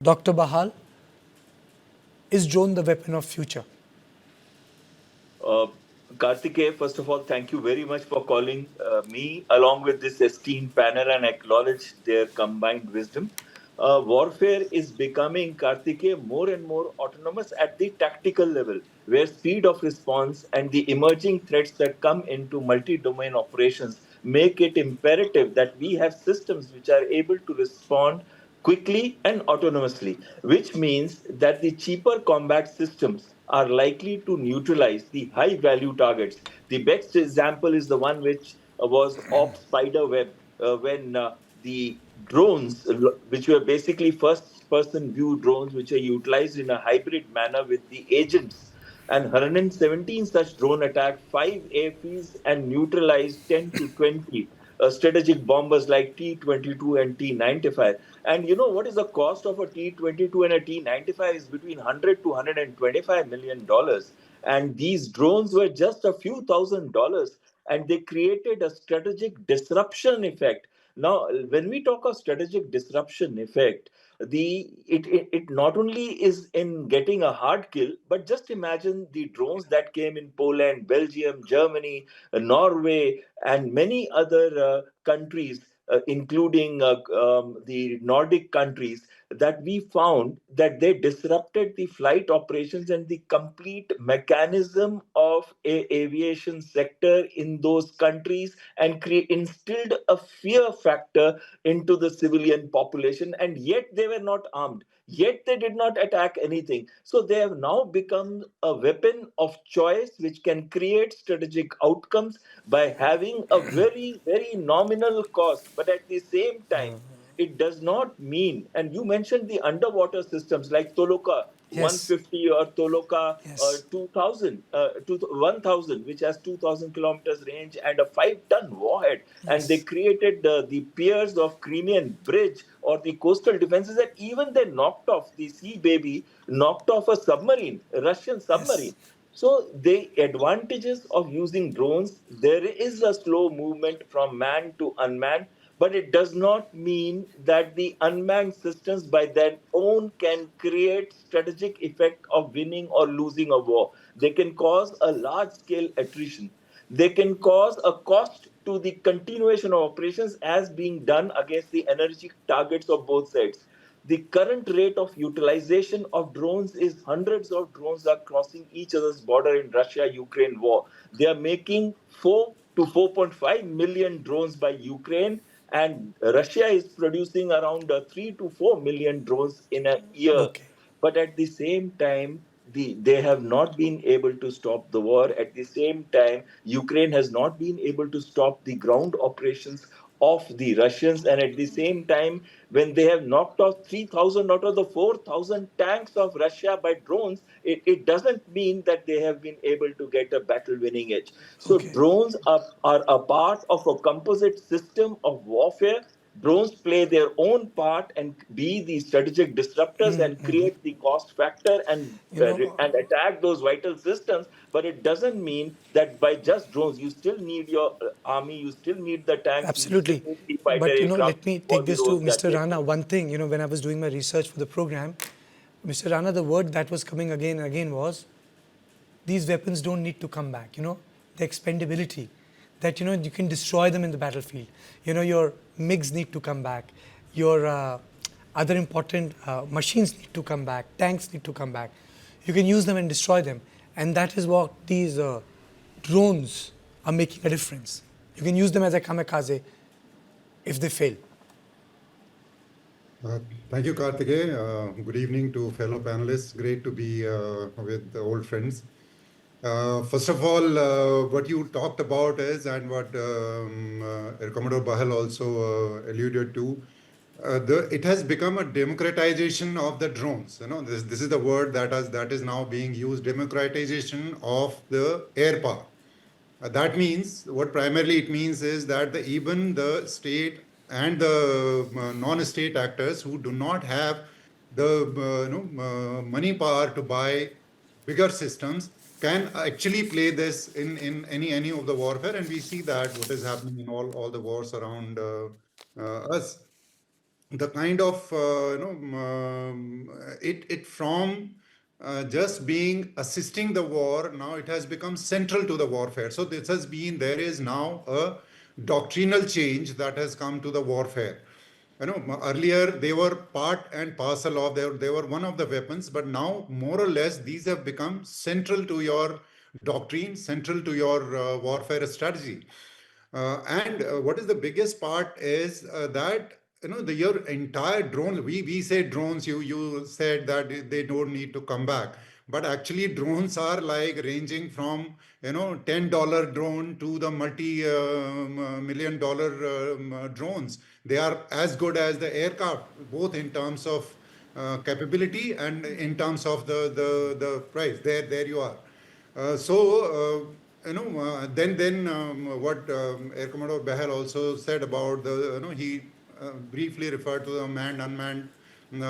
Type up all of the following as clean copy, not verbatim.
Dr. Bahal, is drone the weapon of future? Uh, Karthikeya, first of all, thank you very much for calling me along with this esteemed panel and acknowledge their combined wisdom. Warfare is becoming, Karthikeya, more and more autonomous at the tactical level, where speed of response and the emerging threats that come into multi domain operations make it imperative that we have systems which are able to respond quickly and autonomously, which means that the cheaper combat systems are likely to neutralize the high value targets. The best example is the one which was Op Spider Web, when the drones, which were basically first person view drones, which are utilized in a hybrid manner with the agents. And 117 such drone attacked 5 airfields and neutralized 10 to 20 strategic bombers like T-22 and T-95. And you know what is the cost of a T-22 and a T-95 is between 100 to 125 million dollars. And these drones were just a few $1,000s, and they created a strategic disruption effect. Now, when we talk of strategic disruption effect, it not only is in getting a hard kill, but just imagine the drones that came in Poland, Belgium, Germany, Norway, and many other countries, including the Nordic countries, that we found that they disrupted the flight operations and the complete mechanism of aviation sector in those countries, and instilled a fear factor into the civilian population, and yet they were not armed, yet they did not attack anything. So they have now become a weapon of choice which can create strategic outcomes by having a very, very nominal cost. But at the same time, it does not mean, and you mentioned the underwater systems like Toloka Yes, 150 or Toloka yes, 2000, 1000, which has 2000 kilometers range and a 5-ton warhead. And they yes, created the piers of Crimean Bridge or the coastal defenses, and even they knocked off the Sea Baby, knocked off a submarine, a Russian yes. submarine. So the advantages of using drones, there is a slow movement from manned to unmanned, but it does not mean that the unmanned systems by their own can create strategic effect of winning or losing a war. They can cause a large scale attrition. They can cause a cost to the continuation of operations as being done against the energy targets of both sides. The current rate of utilization of drones is hundreds of drones are crossing each other's border in Russia-Ukraine war. They are making 4 to 4.5 million drones by Ukraine, and Russia is producing around 3 to 4 million drones in a year. Okay. But at the same time, they have not been able to stop the war. At the same time, Ukraine has not been able to stop the ground operations of the Russians. And at the same time, when they have knocked off 3,000 out of the 4,000 tanks of Russia by drones, it doesn't mean that they have been able to get a battle winning edge. So, Okay. drones are a part of a composite system of warfare. Drones play their own part and be the strategic disruptors and create the cost factor You know, and attack those vital systems. But it doesn't mean that by just drones, you still need your army, you still need the tanks, you still absolutely. need the fighter But aircraft let me for take the this to roles that Mr. they Rana. play. One thing, when I was doing my research for the program, Mr. Rana, the word that was coming again and again was these weapons don't need to come back. The expendability, that you can destroy them in the battlefield. Your MiGs need to come back. Your other important machines need to come back. Tanks need to come back. You can use them and destroy them, and that is what these drones are making a difference. You can use them as a kamikaze if they fail. Uh, Thank you, Karthikeya. Good evening to fellow panelists. Great to be with the old friends. First of all, what you talked about is, and what Commodore Bahal also alluded to, it has become a democratization of the drones. This is the word that is now being used: democratization of the air power. That means, what primarily it means is that even the state and the non-state actors who do not have the money power to buy bigger systems can actually play this in any of the warfare, and we see that what is happening in all the wars around us. the kind of it from just being assisting the war, now it has become central to the warfare. So this has been, there is now a doctrinal change that has come to the warfare. Earlier they were part and parcel of, they were one of the weapons, but now more or less these have become central to your doctrine, central to your warfare strategy. And what is the biggest part is that your entire drone. We say drones. You said that they don't need to come back, but actually drones are like ranging from $10 drone to the multi-million dollar drones. They are as good as the aircraft, both in terms of capability and in terms of the price. There you are. Then what Air Commodore Behal also said about he briefly referred to the manned unmanned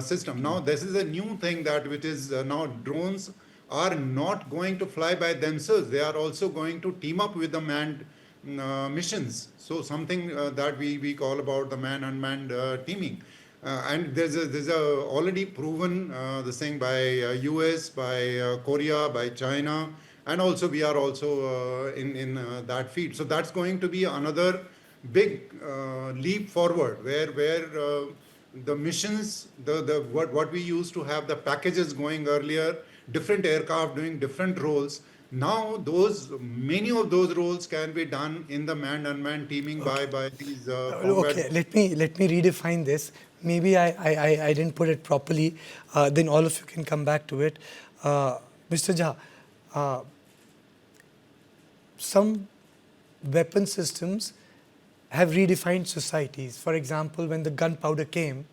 system. Now this is a new thing that which is now drones are not going to fly by themselves. They are also going to team up with the manned missions. So something that we call about the man unmanned teaming. And there's a already proven the thing by US, by Korea, by China, and also we are also in that field. So that's going to be another big leap forward, where the missions, the what we used to have the packages going earlier, different aircraft doing different roles. Now those many of those roles can be done in the manned unmanned teaming by these combat. Okay, let me redefine this. Maybe I didn't put it properly. Then all of you can come back to it. Mr. Jha, some weapon systems have redefined societies. For example, when the gunpowder came,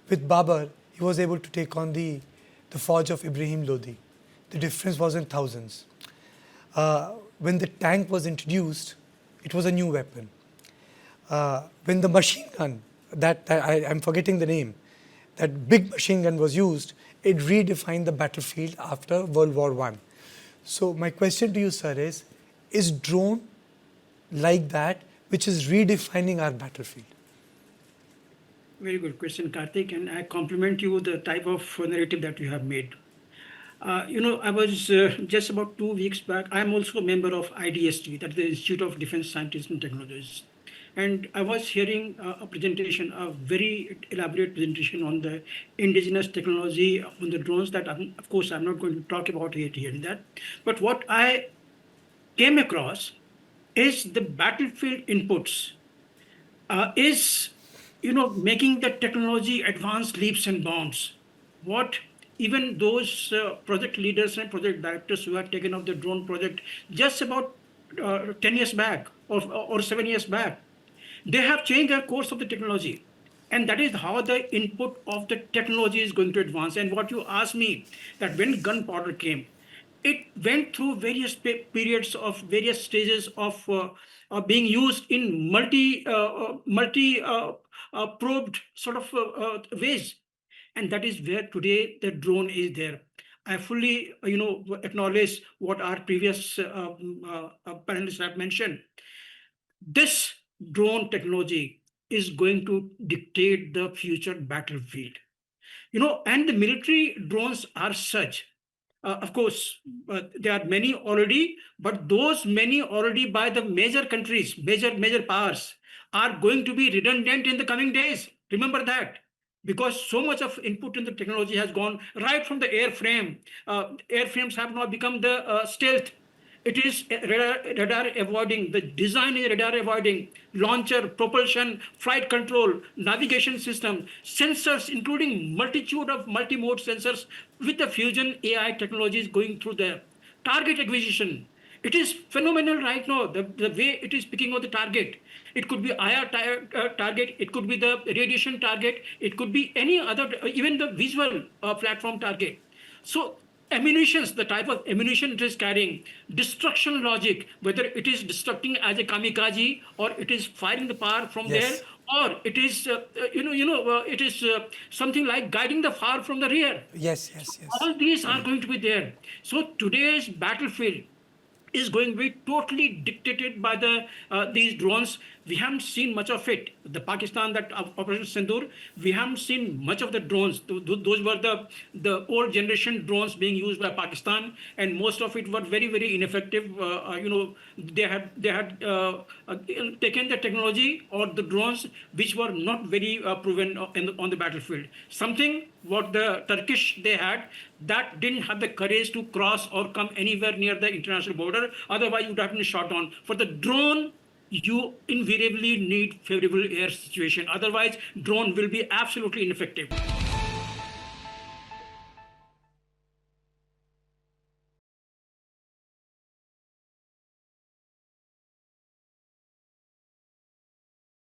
with Babur, he was able to take on the forge of Ibrahim Lodi. The difference was in thousands. When the tank was introduced, it was a new weapon. When the machine gun, I'm forgetting the name, that big machine gun was used, it redefined the battlefield after World War I. So my question to you, sir, is drone like that, which is redefining our battlefield? Very good question, Karthik, and I compliment you the type of narrative that you have made. I was just about 2 weeks back. I'm also a member of IDST, that is the Institute of Defense Scientists and Technologies. And I was hearing a presentation, a very elaborate presentation on the indigenous technology on the drones that, of course, I'm not going to talk about here and that. But what I came across is the battlefield inputs is making the technology advance leaps and bounds. What even those project leaders and project directors who had taken up the drone project just about 10 years back or 7 years back, they have changed the course of the technology. And that is how the input of the technology is going to advance. And what you asked me, that when gunpowder came, it went through various periods of various stages of being used in multi probed sort of ways, and that is where today the drone is there. I fully acknowledge what our previous panelists have mentioned. This drone technology is going to dictate the future battlefield. And the military drones are such. Of course, there are many already, but those many already by the major countries, major powers, are going to be redundant in the coming days. Remember that. Because so much of input in the technology has gone right from the airframe. Airframes have now become the stealth. It is radar avoiding. The design is radar avoiding. Launcher, propulsion, flight control, navigation system, sensors, including multitude of multi-mode sensors with the fusion AI technologies going through the target acquisition. It is phenomenal right now, the way it is picking out the target. It could be IR target, it could be the radiation target, it could be any other, even the visual platform target. So ammunitions, the type of ammunition it is carrying, destruction logic, whether it is destructing as a kamikaze or it is firing the power from there, or it is, it is something like guiding the fire from the rear. Yes. All these are going to be there. So today's battlefield is going to be totally dictated by these drones. We haven't seen much of it. the Pakistan, that Operation Sindoor, we haven't seen much of the drones. Those were the old generation drones being used by Pakistan, and most of it were very, very ineffective. They had taken the technology or the drones which were not very proven on the battlefield. Something what the Turkish they had, that didn't have the courage to cross or come anywhere near the international border. Otherwise, you would have been shot on. For the drone, you invariably need favorable air situation. Otherwise, drone will be absolutely ineffective.